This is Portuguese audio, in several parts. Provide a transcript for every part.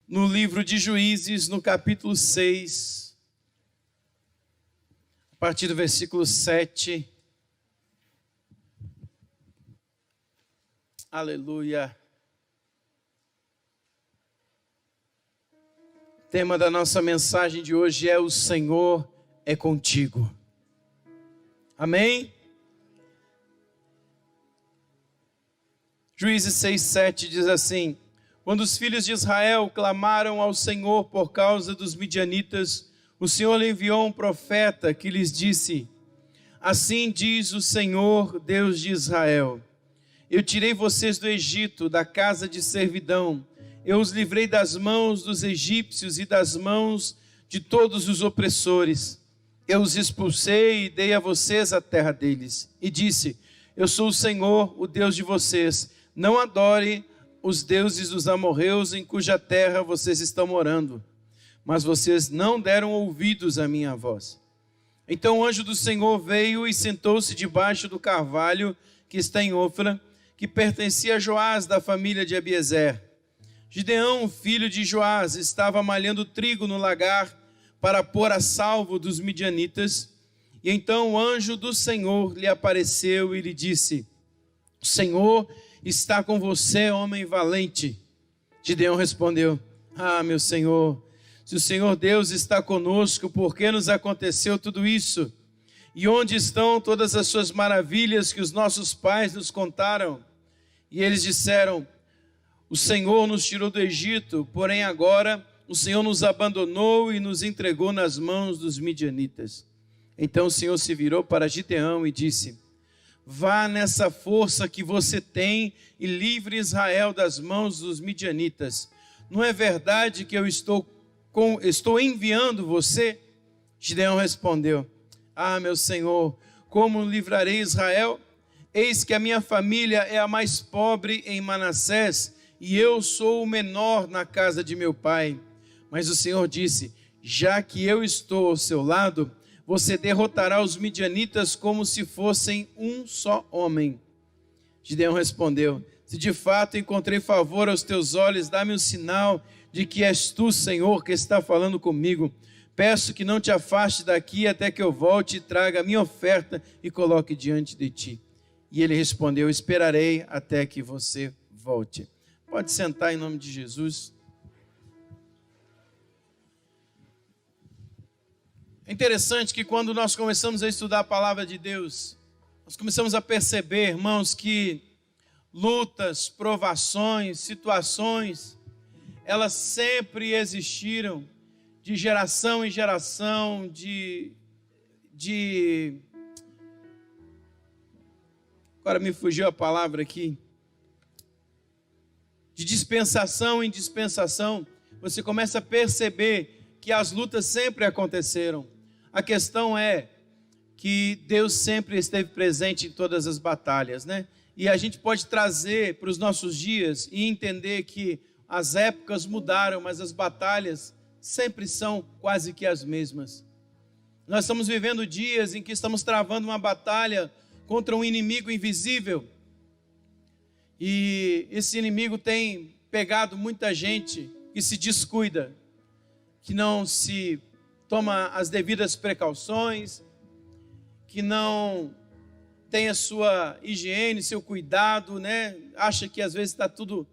no livro de Juízes, no capítulo 6, a partir do versículo 7. Aleluia. O tema da nossa mensagem de hoje é: o Senhor é contigo. Amém? Juízes 6, 7 diz assim: quando os filhos de Israel clamaram ao Senhor por causa dos midianitas, o Senhor lhe enviou um profeta que lhes disse: assim diz o Senhor, Deus de Israel: eu tirei vocês do Egito, da casa de servidão. Eu os livrei das mãos dos egípcios e das mãos de todos os opressores. Eu os expulsei e dei a vocês a terra deles. E disse: eu sou o Senhor, o Deus de vocês. Não adore os deuses dos amorreus em cuja terra vocês estão morando. Mas vocês não deram ouvidos à minha voz. Então o anjo do Senhor veio e sentou-se debaixo do carvalho que está em Ofra, que pertencia a Joás, da família de Abiezer. Gideão, filho de Joás, estava malhando trigo no lagar para pôr a salvo dos midianitas. E então o anjo do Senhor lhe apareceu e lhe disse: o Senhor está com você, homem valente. Gideão respondeu: ah, meu Senhor, se o Senhor Deus está conosco, por que nos aconteceu tudo isso? E onde estão todas as suas maravilhas que os nossos pais nos contaram? E eles disseram: o Senhor nos tirou do Egito, porém agora o Senhor nos abandonou e nos entregou nas mãos dos midianitas. Então o Senhor se virou para Gideão e disse: vá nessa força que você tem e livre Israel das mãos dos midianitas. Não é verdade que eu estou enviando você? Gideão respondeu: ah, meu Senhor, como livrarei Israel? Eis que a minha família é a mais pobre em Manassés, e eu sou o menor na casa de meu pai. Mas o Senhor disse: já que eu estou ao seu lado, você derrotará os midianitas como se fossem um só homem. Gideão respondeu: se de fato encontrei favor aos teus olhos, dá-me um sinal de que és tu, Senhor, que está falando comigo. Peço que não te afaste daqui até que eu volte e traga a minha oferta e coloque diante de ti. E ele respondeu: esperarei até que você volte. Pode sentar em nome de Jesus. É interessante que quando nós começamos a estudar a palavra de Deus, nós começamos a perceber, irmãos, que lutas, provações, situações, elas sempre existiram, de geração em geração, agora me fugiu a palavra aqui, de dispensação em dispensação, você começa a perceber que as lutas sempre aconteceram. A questão é que Deus sempre esteve presente em todas as batalhas, né? E a gente pode trazer para os nossos dias e entender que as épocas mudaram, mas as batalhas sempre são quase que as mesmas. Nós estamos vivendo dias em que estamos travando uma batalha contra um inimigo invisível. E esse inimigo tem pegado muita gente que se descuida, que não se toma as devidas precauções, que não tem a sua higiene, seu cuidado, né? Acha que às vezes está tudo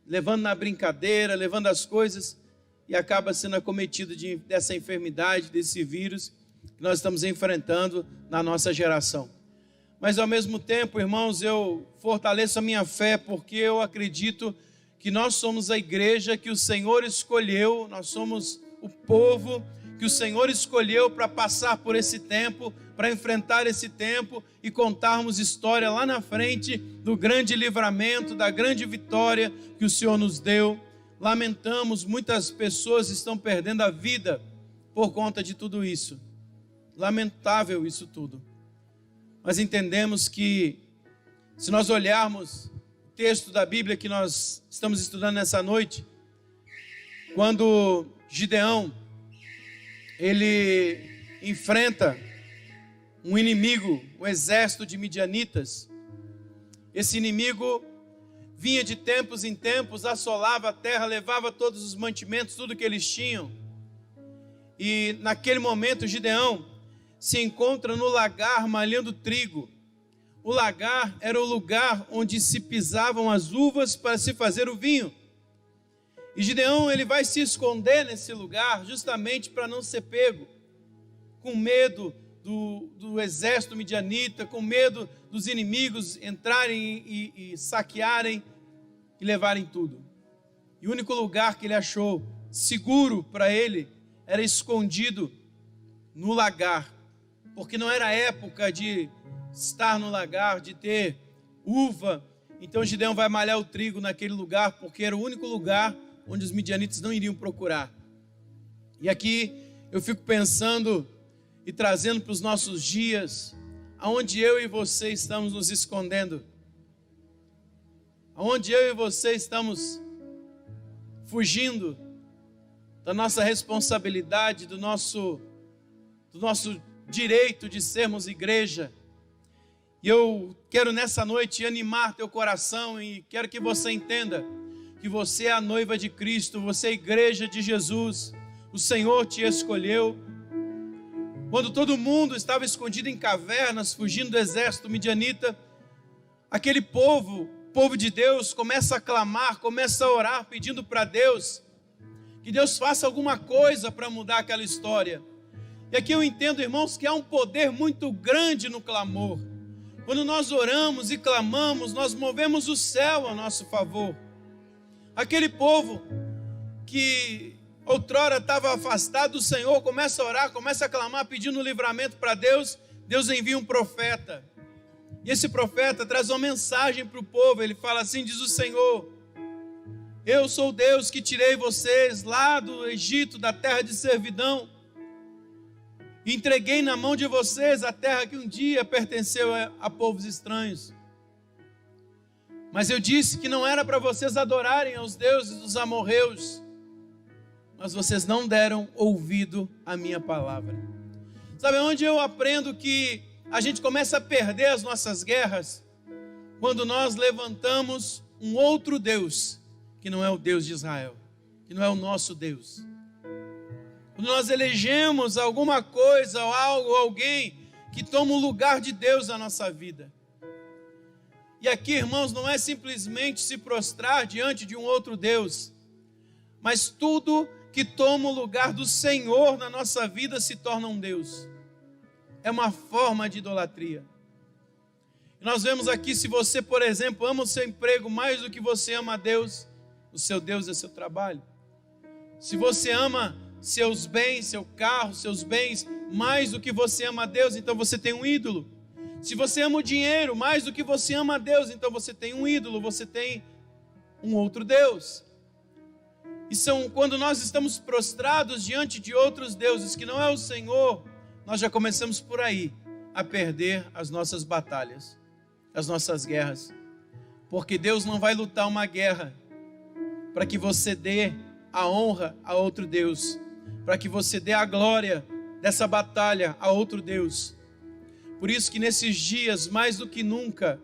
levando na brincadeira, levando as coisas, e acaba sendo acometido dessa enfermidade, desse vírus que nós estamos enfrentando na nossa geração. Mas ao mesmo tempo, irmãos, eu fortaleço a minha fé, porque eu acredito que nós somos a igreja que o Senhor escolheu, nós somos o povo que o Senhor escolheu para passar por esse tempo, para enfrentar esse tempo e contarmos história lá na frente do grande livramento, da grande vitória que o Senhor nos deu. Lamentamos, muitas pessoas estão perdendo a vida por conta de tudo isso. Lamentável isso tudo. Mas entendemos que, se nós olharmos o texto da Bíblia que nós estamos estudando nessa noite, quando Gideão, ele enfrenta um inimigo, um exército de midianitas, esse inimigo vinha de tempos em tempos, assolava a terra, levava todos os mantimentos, tudo que eles tinham. E naquele momento Gideão se encontra no lagar malhando trigo. O lagar era o lugar onde se pisavam as uvas para se fazer o vinho. E Gideão, ele vai se esconder nesse lugar justamente para não ser pego, com medo do exército midianita, com medo dos inimigos entrarem e saquearem e levarem tudo. E o único lugar que ele achou seguro para ele era escondido no lagar, porque não era época de estar no lagar, de ter uva. Então Gideão vai malhar o trigo naquele lugar, porque era o único lugar onde os midianitas não iriam procurar. E aqui eu fico pensando e trazendo para os nossos dias, aonde eu e você estamos nos escondendo, aonde eu e você estamos fugindo da nossa responsabilidade, do nosso direito de sermos igreja. E eu quero nessa noite animar teu coração e quero que você entenda que você é a noiva de Cristo, você é a igreja de Jesus, o Senhor te escolheu. Quando todo mundo estava escondido em cavernas, fugindo do exército midianita, aquele povo de Deus começa a clamar, começa a orar, pedindo para Deus, que Deus faça alguma coisa para mudar aquela história. E aqui eu entendo, irmãos, que há um poder muito grande no clamor. Quando nós oramos e clamamos, nós movemos o céu a nosso favor. Aquele povo que outrora estava afastado do Senhor, começa a orar, começa a clamar, pedindo livramento para Deus. Deus envia um profeta. E esse profeta traz uma mensagem para o povo. Ele fala assim, diz o Senhor: eu sou Deus que tirei vocês lá do Egito, da terra de servidão. E entreguei na mão de vocês a terra que um dia pertenceu a povos estranhos. Mas eu disse que não era para vocês adorarem aos deuses dos amorreus, mas vocês não deram ouvido à minha palavra. Sabe onde eu aprendo que a gente começa a perder as nossas guerras? Quando nós levantamos um outro Deus, que não é o Deus de Israel, que não é o nosso Deus. Quando nós elegemos alguma coisa, ou algo, ou alguém que toma o lugar de Deus na nossa vida. E aqui, irmãos, não é simplesmente se prostrar diante de um outro Deus, mas tudo que toma o lugar do Senhor na nossa vida se torna um Deus. É uma forma de idolatria. E nós vemos aqui, se você, por exemplo, ama o seu emprego mais do que você ama a Deus, o seu Deus é seu trabalho. Se você ama seus bens, seu carro, seus bens, mais do que você ama a Deus, então você tem um ídolo. Se você ama o dinheiro mais do que você ama a Deus, então você tem um ídolo, você tem um outro Deus. E quando nós estamos prostrados diante de outros deuses, que não é o Senhor, nós já começamos por aí a perder as nossas batalhas, as nossas guerras. Porque Deus não vai lutar uma guerra para que você dê a honra a outro Deus, para que você dê a glória dessa batalha a outro Deus. Por isso que nesses dias, mais do que nunca,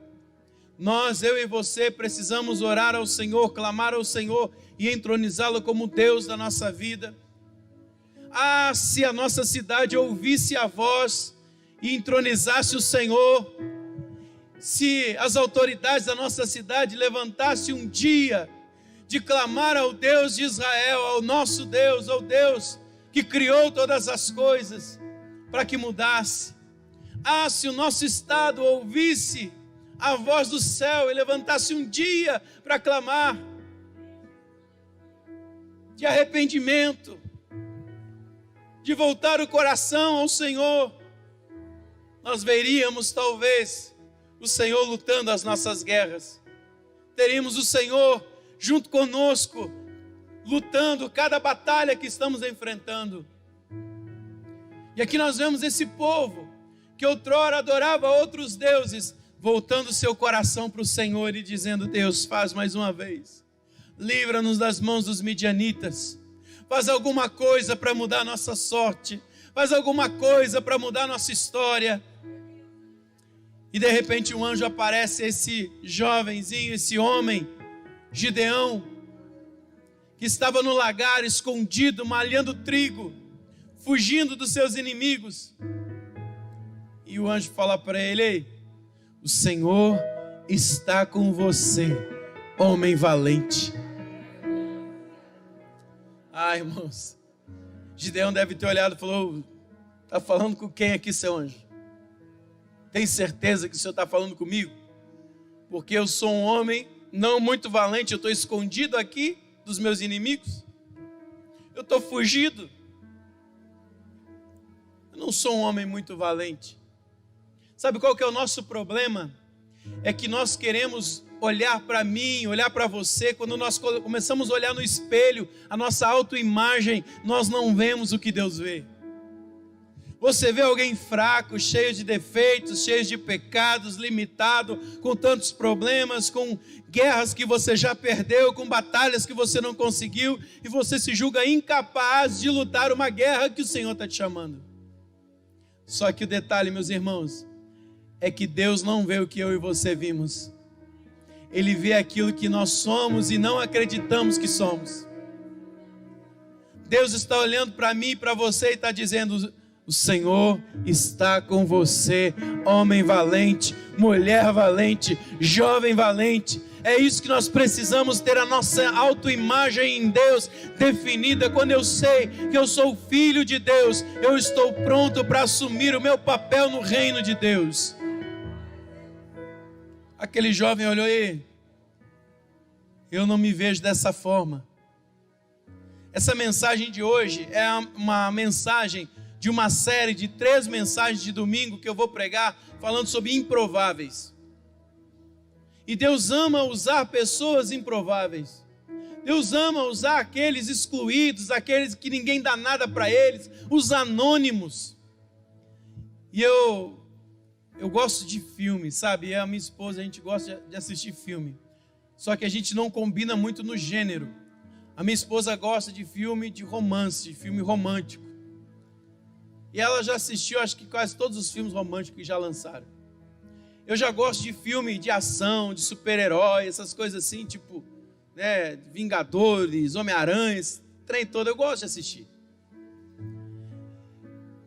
eu e você precisamos orar ao Senhor, clamar ao Senhor e entronizá-lo como Deus da nossa vida. Ah, se a nossa cidade ouvisse a voz e entronizasse o Senhor, se as autoridades da nossa cidade levantassem um dia de clamar ao Deus de Israel, ao nosso Deus, ao Deus que criou todas as coisas, para que mudasse. Ah, se o nosso estado ouvisse a voz do céu e levantasse um dia para clamar de arrependimento, de voltar o coração ao Senhor, nós veríamos talvez o Senhor lutando as nossas guerras. Teríamos o Senhor junto conosco, lutando cada batalha que estamos enfrentando. E aqui nós vemos esse povo que outrora adorava outros deuses, voltando seu coração para o Senhor e dizendo: Deus, faz mais uma vez, livra-nos das mãos dos midianitas, faz alguma coisa para mudar a nossa sorte, faz alguma coisa para mudar a nossa história. E de repente um anjo aparece, esse jovenzinho, esse homem, Gideão, que estava no lagar escondido, malhando trigo, fugindo dos seus inimigos. E o anjo fala para ele: ei, o Senhor está com você, homem valente. Ah, irmãos, Gideão deve ter olhado e falou: está falando com quem aqui, seu anjo? Tem certeza que o Senhor está falando comigo? Porque eu sou um homem não muito valente, eu estou escondido aqui dos meus inimigos, eu estou fugido, eu não sou um homem muito valente. Sabe qual que é o nosso problema? É que nós queremos olhar para mim, olhar para você. Quando nós começamos a olhar no espelho, a nossa autoimagem, nós não vemos o que Deus vê. Você vê alguém fraco, cheio de defeitos, cheio de pecados, limitado, com tantos problemas, com guerras que você já perdeu, com batalhas que você não conseguiu, e você se julga incapaz de lutar uma guerra que o Senhor está te chamando. Só que o detalhe, meus irmãos, é que Deus não vê o que eu e você vimos. Ele vê aquilo que nós somos e não acreditamos que somos. Deus está olhando para mim e para você e está dizendo: o Senhor está com você, homem valente, mulher valente, jovem valente. É isso que nós precisamos ter, a nossa autoimagem em Deus definida. Quando eu sei que eu sou filho de Deus, eu estou pronto para assumir o meu papel no reino de Deus. Aquele jovem olhou: e eu não me vejo dessa forma. Essa mensagem de hoje é uma mensagem de uma série de 3 mensagens de domingo que eu vou pregar falando sobre improváveis. E Deus ama usar pessoas improváveis. Deus ama usar aqueles excluídos, aqueles que ninguém dá nada para eles, os anônimos. E eu gosto de filme, sabe? Eu e a minha esposa, a gente gosta de assistir filme. Só que a gente não combina muito no gênero. A minha esposa gosta de filme de romance, de filme romântico. E ela já assistiu, acho que quase todos os filmes românticos que já lançaram. Eu já gosto de filme de ação, de super-herói, essas coisas assim, tipo, né, Vingadores, Homem-Aranha, esse trem todo, eu gosto de assistir.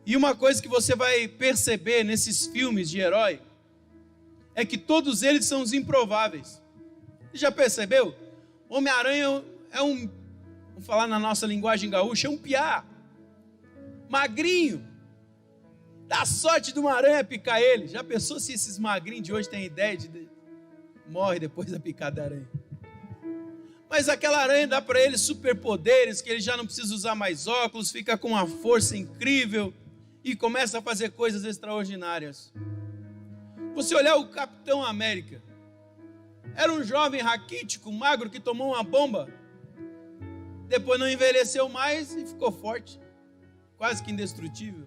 E uma coisa que você vai perceber nesses filmes de herói é que todos eles são os improváveis. Você já percebeu? Homem-Aranha é um, vamos falar na nossa linguagem gaúcha, é um piá, magrinho. Dá sorte de uma aranha picar ele. Já pensou se esses magrinhos de hoje têm ideia de morre depois da picada da aranha? Mas aquela aranha dá para ele superpoderes, que ele já não precisa usar mais óculos, fica com uma força incrível e começa a fazer coisas extraordinárias. Você olhar o Capitão América, era um jovem raquítico, magro, que tomou uma bomba, depois não envelheceu mais e ficou forte, quase que indestrutível.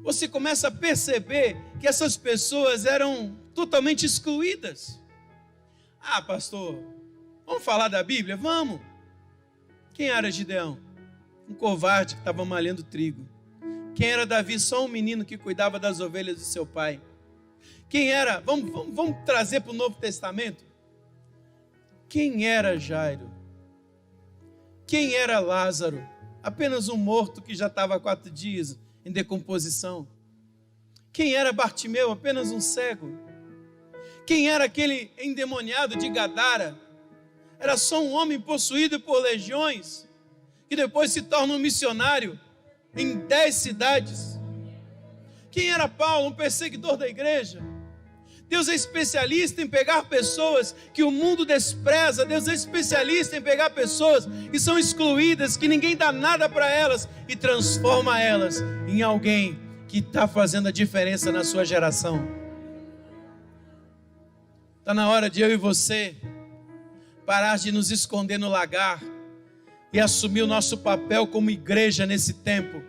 Você começa a perceber que essas pessoas eram totalmente excluídas. Ah, pastor, vamos falar da Bíblia? Vamos. Quem era Gideão? Um covarde que estava malhando trigo. Quem era Davi? Só um menino que cuidava das ovelhas de seu pai. Quem era? Vamos trazer para o Novo Testamento. Quem era Jairo? Quem era Lázaro? Apenas um morto que já estava há 4 dias em decomposição. Quem era Bartimeu? Apenas um cego. Quem era aquele endemoniado de Gadara? Era só um homem possuído por legiões, que depois se torna um missionário em 10 cidades. Quem era Paulo? Um perseguidor da igreja. Deus é especialista em pegar pessoas que o mundo despreza. Deus é especialista em pegar pessoas que são excluídas, que ninguém dá nada para elas, e transforma elas em alguém que está fazendo a diferença na sua geração. Está na hora de eu e você parar de nos esconder no lagar e assumir o nosso papel como igreja nesse tempo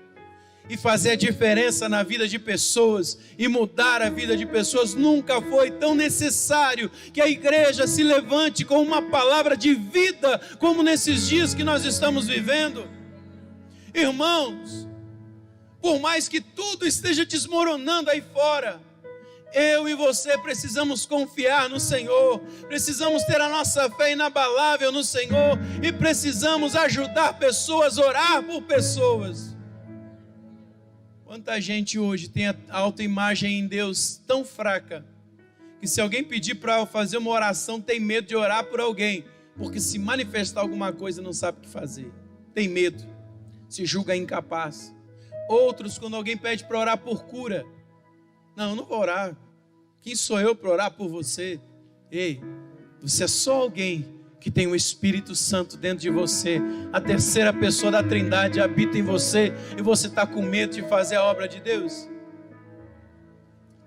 e fazer a diferença na vida de pessoas e mudar a vida de pessoas. Nunca foi tão necessário que a igreja se levante com uma palavra de vida como nesses dias que nós estamos vivendo. Irmãos, por mais que tudo esteja desmoronando aí fora, Eu e você precisamos confiar no Senhor, precisamos ter a nossa fé inabalável no Senhor e precisamos ajudar pessoas, orar por pessoas. Quanta gente hoje tem a autoimagem em Deus tão fraca, que se alguém pedir para fazer uma oração, tem medo de orar por alguém, porque se manifestar alguma coisa não sabe o que fazer, tem medo, se julga incapaz. Outros, quando alguém pede para orar por cura, não vou orar, quem sou eu para orar por você? Ei, você é só alguém que tem o Espírito Santo dentro de você, a terceira pessoa da Trindade habita em você, e você está com medo de fazer a obra de Deus?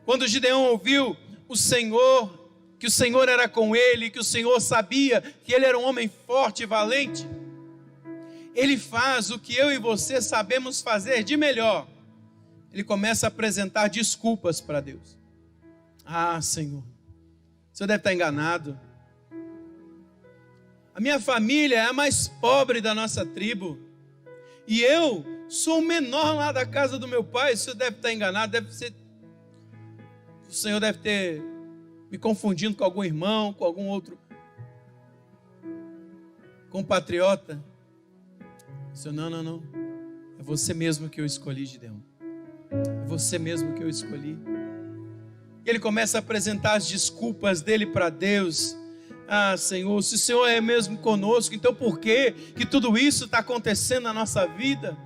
Quando Gideão ouviu o Senhor, que o Senhor era com ele, que o Senhor sabia que ele era um homem forte e valente, ele faz o que eu e você sabemos fazer de melhor. Ele começa a apresentar desculpas para Deus. Ah, Senhor, o Senhor deve estar enganado. A minha família é a mais pobre da nossa tribo, e eu sou o menor lá da casa do meu pai. O Senhor deve estar enganado, o Senhor deve ter me confundindo com algum irmão, com algum outro compatriota. O Senhor, não, é você mesmo que eu escolhi, Gideão, é você mesmo que eu escolhi. E ele começa a apresentar as desculpas dele para Deus. Ah, Senhor, se o Senhor é mesmo conosco, então por que tudo isso está acontecendo na nossa vida?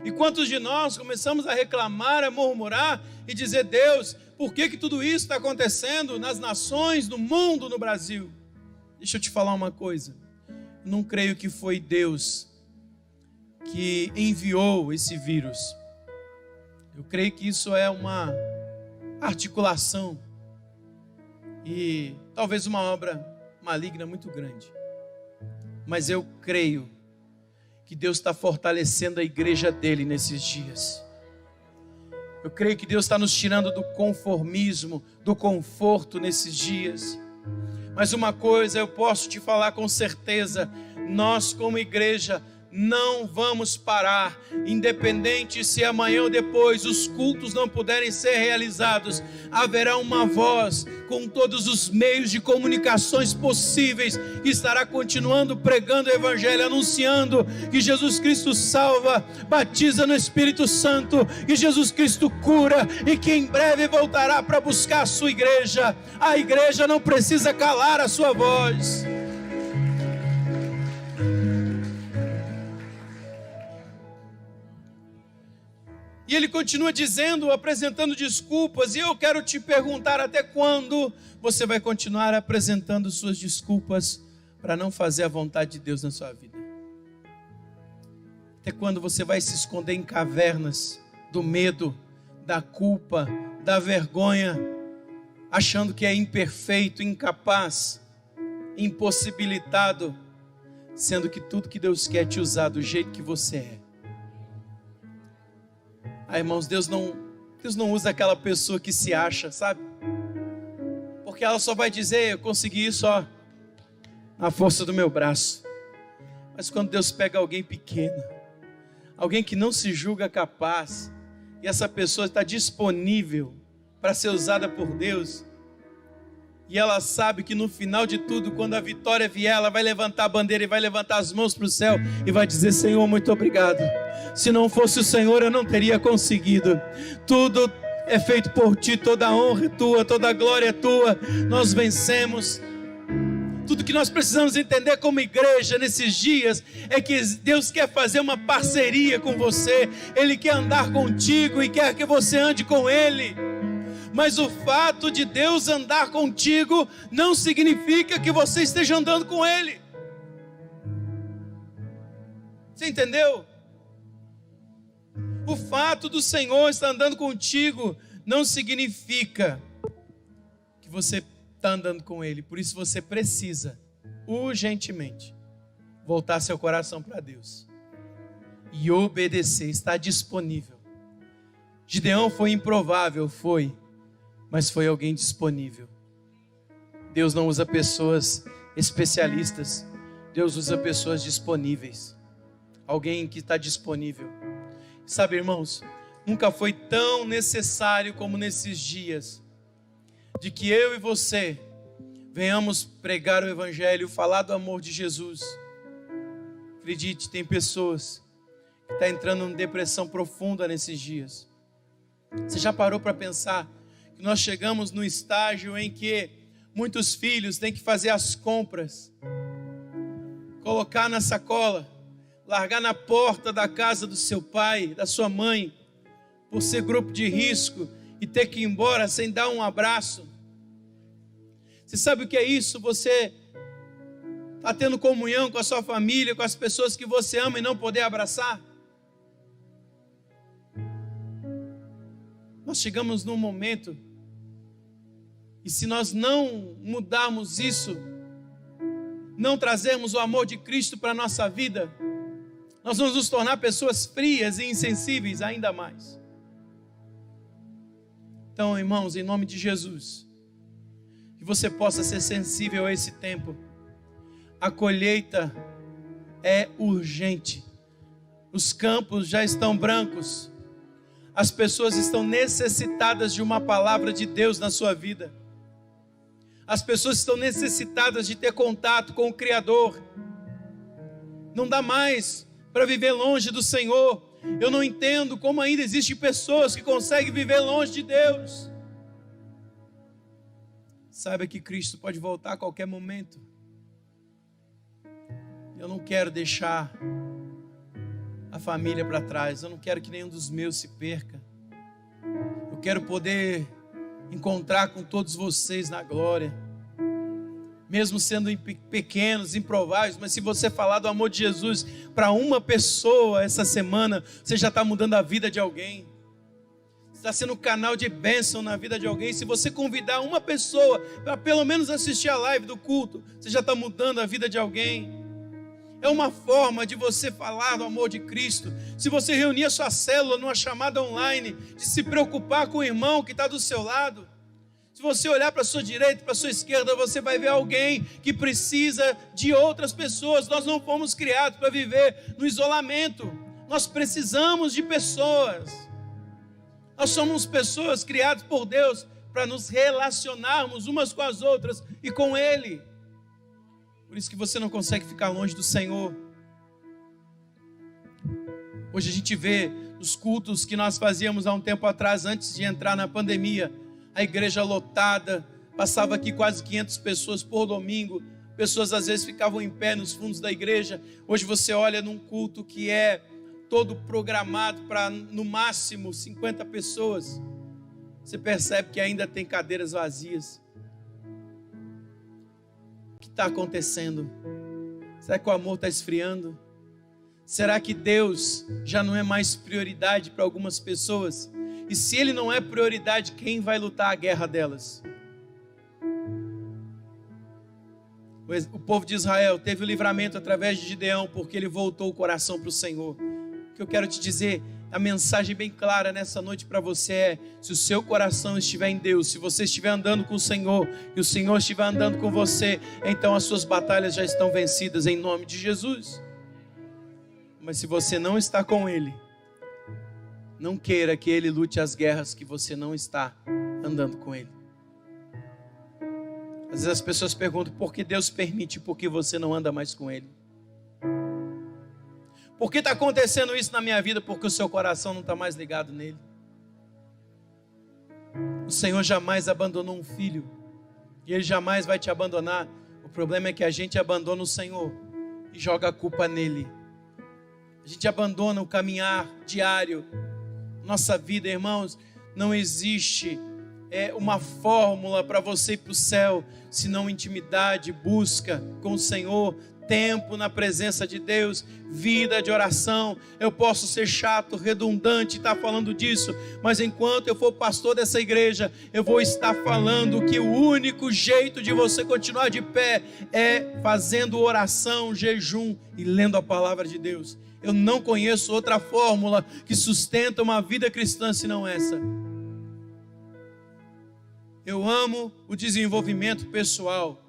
E quantos de nós começamos a reclamar, a murmurar e dizer: Deus, por que tudo isso está acontecendo nas nações, no mundo, no Brasil? Deixa eu te falar uma coisa, eu não creio que foi Deus que enviou esse vírus. Eu creio que isso é uma articulação e talvez uma obra maligna muito grande. Mas eu creio que Deus está fortalecendo a igreja dele nesses dias. Eu creio que Deus está nos tirando do conformismo, do conforto nesses dias. Mas uma coisa eu posso te falar com certeza: nós como igreja não vamos parar, independente se amanhã ou depois os cultos não puderem ser realizados, haverá uma voz com todos os meios de comunicações possíveis, que estará continuando pregando o Evangelho, anunciando que Jesus Cristo salva, batiza no Espírito Santo, que Jesus Cristo cura, e que em breve voltará para buscar a sua igreja. A igreja não precisa calar a sua voz. E ele continua dizendo, apresentando desculpas, e eu quero te perguntar: até quando você vai continuar apresentando suas desculpas para não fazer a vontade de Deus na sua vida? Até quando você vai se esconder em cavernas do medo, da culpa, da vergonha, achando que é imperfeito, incapaz, impossibilitado, sendo que tudo que Deus quer é te usar do jeito que você é? Ah, irmãos, Deus não usa aquela pessoa que se acha, sabe? Porque ela só vai dizer: eu consegui isso, ó, na força do meu braço. Mas quando Deus pega alguém pequeno, alguém que não se julga capaz, e essa pessoa está disponível para ser usada por Deus, e ela sabe que no final de tudo, quando a vitória vier, ela vai levantar a bandeira e vai levantar as mãos para o céu e vai dizer: Senhor, muito obrigado. Se não fosse o Senhor, eu não teria conseguido. Tudo é feito por Ti, toda a honra é Tua, toda a glória é Tua. Nós vencemos. Tudo que nós precisamos entender como igreja nesses dias é que Deus quer fazer uma parceria com você. Ele quer andar contigo e quer que você ande com Ele. Mas o fato de Deus andar contigo não significa que você esteja andando com Ele. Você entendeu? O fato do Senhor estar andando contigo não significa que você está andando com Ele. Por isso você precisa urgentemente voltar seu coração para Deus e obedecer. Está disponível. Gideão foi improvável, foi, mas foi alguém disponível. Deus não usa pessoas especialistas, Deus usa pessoas disponíveis. Alguém que está disponível. Sabe, irmãos, nunca foi tão necessário como nesses dias de que eu e você venhamos pregar o Evangelho, falar do amor de Jesus. Acredite, tem pessoas que estão entrando em depressão profunda nesses dias. Você já parou para pensar que nós chegamos no estágio em que muitos filhos têm que fazer as compras, colocar na sacola, largar na porta da casa do seu pai, da sua mãe, por ser grupo de risco, e ter que ir embora sem dar um abraço? Você sabe o que é isso? Você está tendo comunhão com a sua família, com as pessoas que você ama e não poder abraçar? Nós chegamos num momento, e se nós não mudarmos isso, não trazermos o amor de Cristo para a nossa vida, nós vamos nos tornar pessoas frias e insensíveis ainda mais. Então, irmãos, em nome de Jesus, que você possa ser sensível a esse tempo. A colheita é urgente. Os campos já estão brancos. As pessoas estão necessitadas de uma palavra de Deus na sua vida. As pessoas estão necessitadas de ter contato com o Criador. Não dá mais para viver longe do Senhor. Eu não entendo como ainda existem pessoas que conseguem viver longe de Deus. Saiba que Cristo pode voltar a qualquer momento. Eu não quero deixar a família para trás. Eu não quero que nenhum dos meus se perca. Eu quero poder encontrar com todos vocês na glória. Mesmo sendo pequenos, improváveis, mas se você falar do amor de Jesus para uma pessoa essa semana, você já está mudando a vida de alguém. Está sendo um canal de bênção na vida de alguém. Se você convidar uma pessoa para pelo menos assistir a live do culto, você já está mudando a vida de alguém. É uma forma de você falar do amor de Cristo. Se você reunir a sua célula numa chamada online, de se preocupar com o irmão que está do seu lado. Se você olhar para a sua direita, para a sua esquerda, você vai ver alguém que precisa de outras pessoas. Nós não fomos criados para viver no isolamento. Nós precisamos de pessoas. Nós somos pessoas criadas por Deus para nos relacionarmos umas com as outras e com Ele. Por isso que você não consegue ficar longe do Senhor. Hoje a gente vê os cultos que nós fazíamos há um tempo atrás, antes de entrar na pandemia, a igreja lotada, passava aqui quase 500 pessoas por domingo, pessoas às vezes ficavam em pé nos fundos da igreja. Hoje você olha num culto que é todo programado para no máximo 50 pessoas, você percebe que ainda tem cadeiras vazias. O que está acontecendo? Será que o amor está esfriando? Será que Deus já não é mais prioridade para algumas pessoas? E se Ele não é prioridade, quem vai lutar a guerra delas? O povo de Israel teve o livramento através de Gideão, porque ele voltou o coração para o Senhor. O que eu quero te dizer, a mensagem bem clara nessa noite para você é: se o seu coração estiver em Deus, se você estiver andando com o Senhor, e o Senhor estiver andando com você, então as suas batalhas já estão vencidas em nome de Jesus. Mas se você não está com Ele, não queira que Ele lute as guerras que você não está andando com Ele. Às vezes as pessoas perguntam: por que Deus permite? Porque você não anda mais com Ele. Por que está acontecendo isso na minha vida? Porque o seu coração não está mais ligado nele. O Senhor jamais abandonou um filho, e Ele jamais vai te abandonar. O problema é que a gente abandona o Senhor e joga a culpa nele. A gente abandona o caminhar diário. Nossa vida, irmãos, não existe uma fórmula para você ir para o céu, senão intimidade, busca com o Senhor, tempo na presença de Deus, vida de oração. Eu posso ser chato, redundante, estar falando disso, mas enquanto eu for pastor dessa igreja, eu vou estar falando que o único jeito de você continuar de pé é fazendo oração, jejum e lendo a palavra de Deus. Eu não conheço outra fórmula que sustenta uma vida cristã senão essa. Eu amo o desenvolvimento pessoal,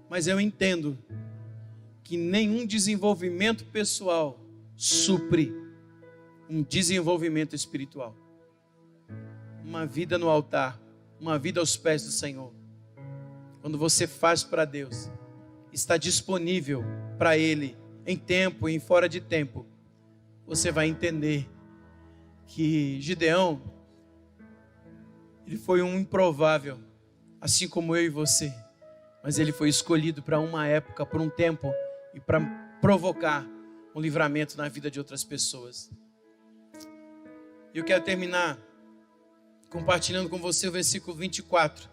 mas eu entendo que nenhum desenvolvimento pessoal supre um desenvolvimento espiritual. Uma vida no altar, uma vida aos pés do Senhor. Quando você faz para Deus, está disponível para Ele, em tempo e em fora de tempo, você vai entender que Gideão, ele foi um improvável, assim como eu e você, mas ele foi escolhido para uma época, por um tempo, e para provocar um livramento na vida de outras pessoas. E eu quero terminar compartilhando com você o versículo 24.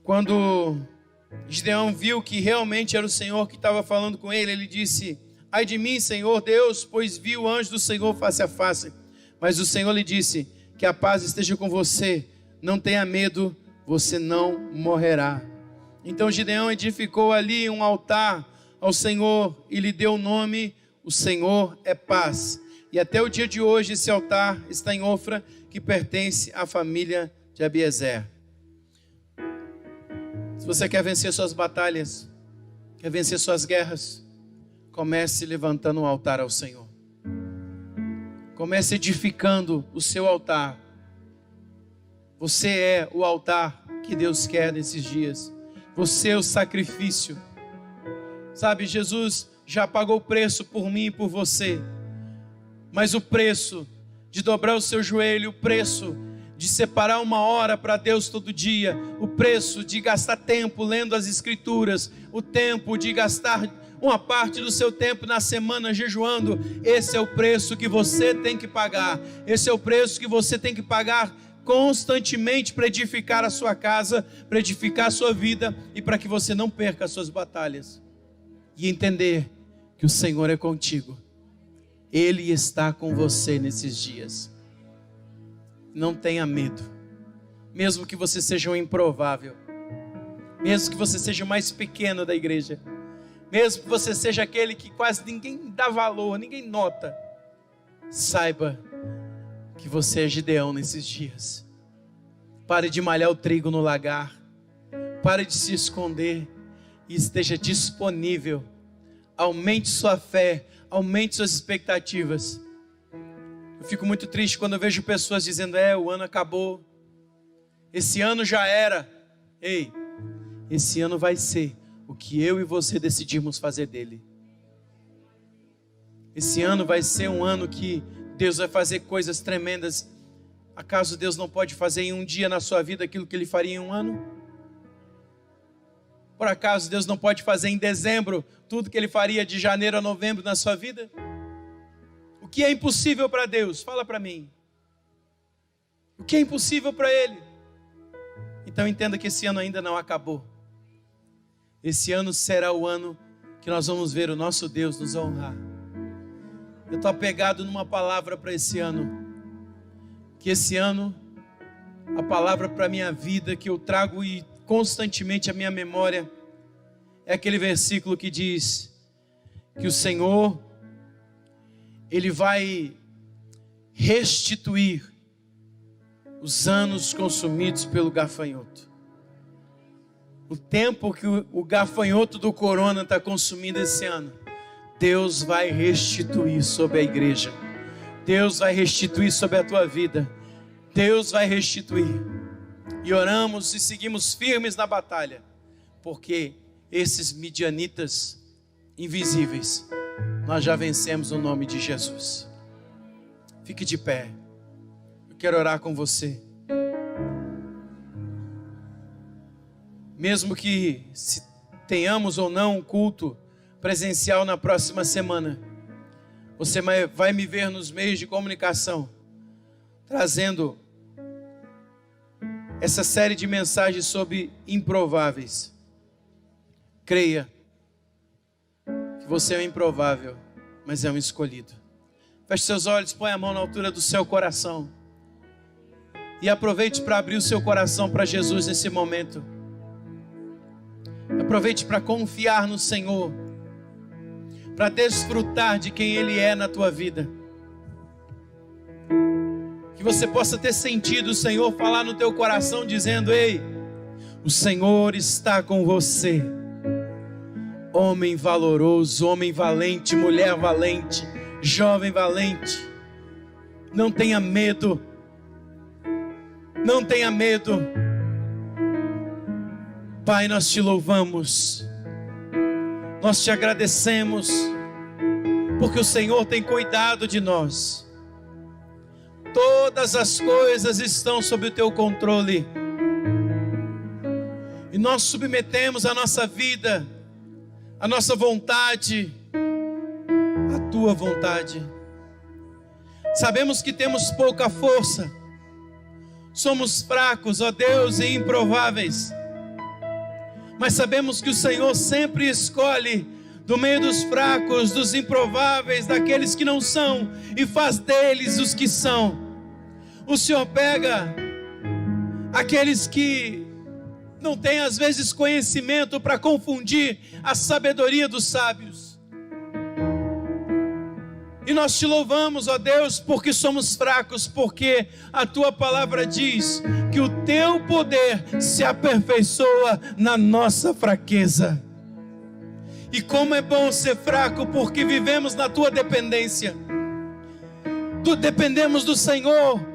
Quando Gideão viu que realmente era o Senhor que estava falando com ele, ele disse: ai de mim, Senhor Deus, pois vi o anjo do Senhor face a face. Mas o Senhor lhe disse: que a paz esteja com você, não tenha medo, você não morrerá. Então Gideão edificou ali um altar ao Senhor e lhe deu o nome: o Senhor é paz. E até o dia de hoje esse altar está em Ofra, que pertence à família de Abiezer. Se você quer vencer suas batalhas, quer vencer suas guerras, comece levantando um altar ao Senhor. Comece edificando o seu altar. Você é o altar que Deus quer nesses dias. Você é o sacrifício. Sabe, Jesus já pagou o preço por mim e por você. Mas o preço de dobrar o seu joelho, o preço de separar uma hora para Deus todo dia, o preço de gastar tempo lendo as Escrituras, o tempo de gastar uma parte do seu tempo na semana jejuando, esse é o preço que você tem que pagar. Esse é o preço que você tem que pagar constantemente para edificar a sua casa, para edificar a sua vida e para que você não perca as suas batalhas. E entender que o Senhor é contigo. Ele está com você nesses dias. Não tenha medo. Mesmo que você seja um improvável. Mesmo que você seja o mais pequeno da igreja. Mesmo que você seja aquele que quase ninguém dá valor, ninguém nota. Saiba que você é Gideão nesses dias. Pare de malhar o trigo no lagar. Pare de se esconder. E esteja disponível. Aumente sua fé. Aumente suas expectativas. Eu fico muito triste quando eu vejo pessoas dizendo: o ano acabou. Esse ano já era. Ei, esse ano vai ser o que eu e você decidimos fazer dele. Esse ano vai ser um ano que Deus vai fazer coisas tremendas. Acaso Deus não pode fazer em um dia na sua vida aquilo que Ele faria em um ano? Por acaso Deus não pode fazer em dezembro tudo que Ele faria de janeiro a novembro na sua vida? O que é impossível para Deus? Fala para mim. O que é impossível para Ele? Então entenda que esse ano ainda não acabou. Esse ano será o ano que nós vamos ver o nosso Deus nos honrar. Eu estou apegado numa palavra para esse ano. Que esse ano, a palavra para a minha vida, que eu trago e constantemente a minha memória, é aquele versículo que diz que o Senhor, Ele vai restituir os anos consumidos pelo gafanhoto. O tempo que o gafanhoto do corona está consumindo esse ano, Deus vai restituir sobre a igreja. Deus vai restituir sobre a tua vida. Deus vai restituir. E oramos e seguimos firmes na batalha, porque esses midianitas invisíveis, nós já vencemos no nome de Jesus. Fique de pé. Eu quero orar com você. Mesmo que se tenhamos ou não um culto presencial na próxima semana, você vai me ver nos meios de comunicação, trazendo essa série de mensagens sobre improváveis. Creia que você é um improvável, mas é um escolhido. Feche seus olhos, põe a mão na altura do seu coração e aproveite para abrir o seu coração para Jesus nesse momento. Aproveite para confiar no Senhor, para desfrutar de quem Ele é na tua vida. Que você possa ter sentido o Senhor falar no teu coração dizendo: ei, o Senhor está com você. Homem valoroso, homem valente, mulher valente, jovem valente. Não tenha medo. Não tenha medo. Pai, nós te louvamos. Nós te agradecemos, porque o Senhor tem cuidado de nós. Todas as coisas estão sob o teu controle. E nós submetemos a nossa vida, a nossa vontade, à tua vontade. Sabemos que temos pouca força. Somos fracos, ó Deus, e improváveis. Mas sabemos que o Senhor sempre escolhe do meio dos fracos, dos improváveis, daqueles que não são, e faz deles os que são. O Senhor pega aqueles que não têm às vezes conhecimento para confundir a sabedoria dos sábios. E nós te louvamos, ó Deus, porque somos fracos, porque a tua palavra diz que o teu poder se aperfeiçoa na nossa fraqueza. E como é bom ser fraco, porque vivemos na tua dependência. Dependemos do Senhor,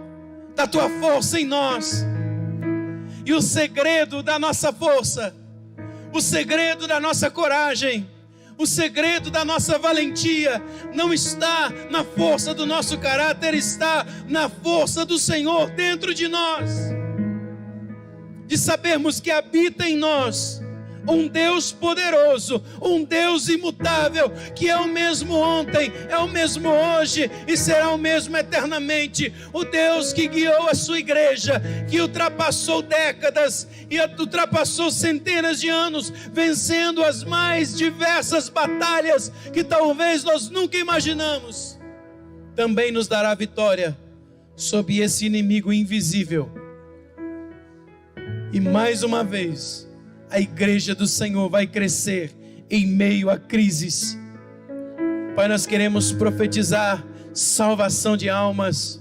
da tua força em nós. E o segredo da nossa força, o segredo da nossa coragem, o segredo da nossa valentia não está na força do nosso caráter, está na força do Senhor dentro de nós. De sabermos que habita em nós um Deus poderoso, um Deus imutável, que é o mesmo ontem, é o mesmo hoje e será o mesmo eternamente. O Deus que guiou a sua igreja, que ultrapassou décadas e ultrapassou centenas de anos, vencendo as mais diversas batalhas que talvez nós nunca imaginamos, também nos dará vitória sobre esse inimigo invisível. E mais uma vez, a igreja do Senhor vai crescer em meio a crises. Pai, nós queremos profetizar salvação de almas,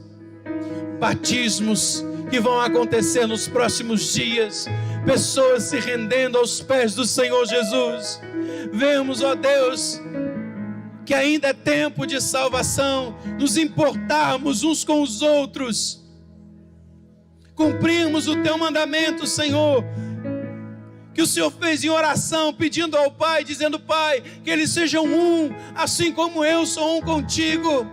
batismos que vão acontecer nos próximos dias, pessoas se rendendo aos pés do Senhor Jesus. Vemos, ó Deus, que ainda é tempo de salvação, nos importarmos uns com os outros, cumprirmos o teu mandamento, Senhor, que o Senhor fez em oração, pedindo ao Pai, dizendo: Pai, que eles sejam um, assim como eu sou um contigo.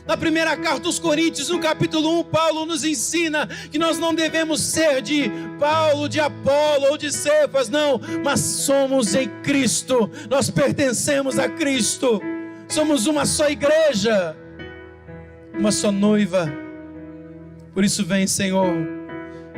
Na primeira carta aos Coríntios, no capítulo 1, Paulo nos ensina que nós não devemos ser de Paulo, de Apolo ou de Cefas, não, mas somos em Cristo, nós pertencemos a Cristo, somos uma só igreja, uma só noiva. Por isso vem, Senhor,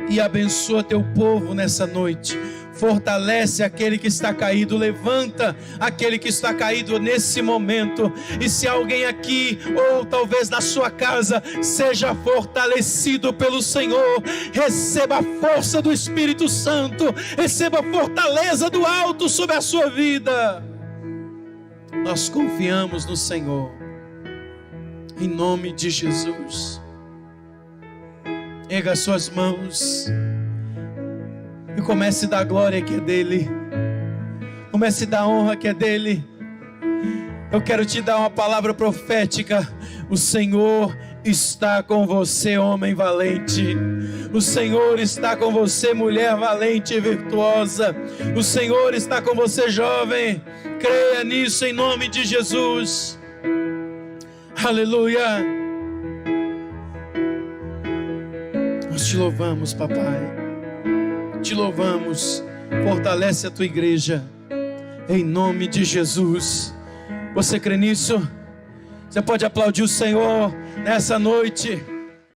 e abençoa teu povo nessa noite. Fortalece aquele que está caído, levanta aquele que está caído nesse momento. E se alguém aqui, ou talvez na sua casa, seja fortalecido pelo Senhor, receba a força do Espírito Santo, receba a fortaleza do alto sobre a sua vida. Nós confiamos no Senhor, em nome de Jesus. Erga suas mãos e comece a dar a glória que é dele, comece a dar a honra que é dele. Eu quero te dar uma palavra profética. O Senhor está com você, homem valente. O Senhor está com você, mulher valente e virtuosa. O Senhor está com você, jovem. Creia nisso em nome de Jesus. Aleluia. Nós te louvamos, papai. Te louvamos. Fortalece a tua igreja em nome de Jesus. Você crê nisso? Você pode aplaudir o Senhor nessa noite.